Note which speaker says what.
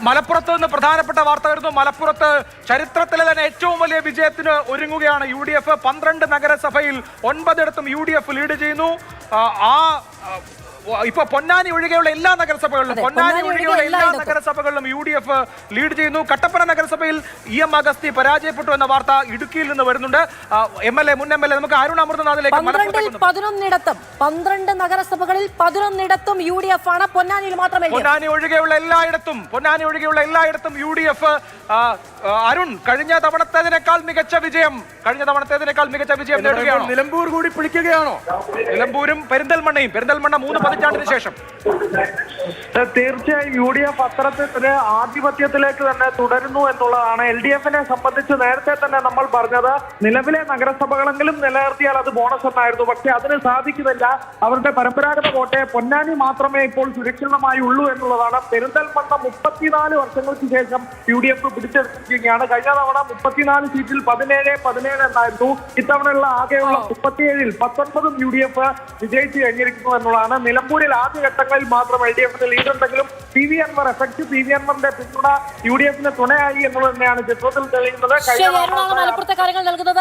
Speaker 1: മലപ്പുറത്ത് നിന്ന് പ്രധാനപ്പെട്ട വാർത്ത വരുന്നു. മലപ്പുറത്ത് ചരിത്രത്തിലെ തന്നെ ഏറ്റവും വലിയ വിജയത്തിന് ഒരുങ്ങുകയാണ് UDF. 12 നഗരസഭയിൽ 9 UDF ലീഡ് ചെയ്യുന്നു. ഇപ്പൊ പൊന്നാനി ഒഴികെയുള്ള എല്ലാ നഗരസഭകളിലും UDF ലീഡ് ചെയ്യുന്നു. കട്ടപ്പന നഗരസഭയിൽ EM അഗസ്തി പരാജയപ്പെട്ടു എന്ന വാർത്ത ഇടുക്കിയിൽ നിന്ന് വരുന്നുണ്ട്. മുൻ എം എൽ എ നമുക്ക് അരുൺ അമൃതനാഥിലേക്ക്
Speaker 2: 12 നഗരസഭകളിൽ 11 UDF ആണ്. പൊന്നാനിയിൽ മാത്രമേ
Speaker 1: പൊന്നാനി ഒഴികെയുള്ള എല്ലായിടത്തും UDF. അരുൺ, കഴിഞ്ഞ തവണത്തേതിനേക്കാൾ മികച്ച വിജയം നേടുകയാണോ?
Speaker 3: നിലമ്പൂർ കൂടി പിടിക്കുകയാണോ?
Speaker 1: നിലമ്പൂരും പെരിന്തൽമണ്ണയും 3 പതിറ്റാണ്ടിന് ശേഷം
Speaker 4: തീർച്ചയായും UDF അത്തരത്തിൽ ആധിപത്യത്തിലേക്ക് തന്നെ തുടരുന്നു എന്നുള്ളതാണ്. LDFനെ സംബന്ധിച്ച് നേരത്തെ തന്നെ നമ്മൾ പറഞ്ഞത് നിലവിലെ നഗരസഭകളെങ്കിലും നിലനിർത്തിയാൽ അത് ബോണസ് എന്നായിരുന്നു. പക്ഷെ അതിന് സാധിക്കുന്നില്ല. അവരുടെ പരമ്പരാഗത കോട്ടയെ പൊന്നാനി മാത്രമേ ഇപ്പോൾ സുരക്ഷിതമായി ഉള്ളൂ എന്നുള്ളതാണ്. പെരിന്തൽമണ്ണ 34 വർഷങ്ങൾക്ക് ശേഷം UDF പിടിച്ചെടുത്തിരിക്കുകയാണ്. കഴിഞ്ഞ തവണ 34 സീറ്റിൽ 17 എന്നായിരുന്നു. ഇത്തവണയുള്ള ആകെയുള്ള 37-ൽ 19 UDF വിജയിച്ചു കഴിഞ്ഞിരിക്കുന്നു എന്നുള്ളതാണ്. നിലമ്പൂരിൽ ആദ്യഘട്ടങ്ങളിൽ മാത്രം LDFന്റെ ലീഡുണ്ടെങ്കിലും PV Anwar അൻവറിന്റെ പിന്തുണ UDFന് തുണയായി എന്നുള്ളത് തന്നെയാണ് ചിത്രത്തിൽ തെളിയുന്നത്.
Speaker 2: മലപ്പുറത്തെ കാര്യങ്ങൾ നൽകുന്നത്.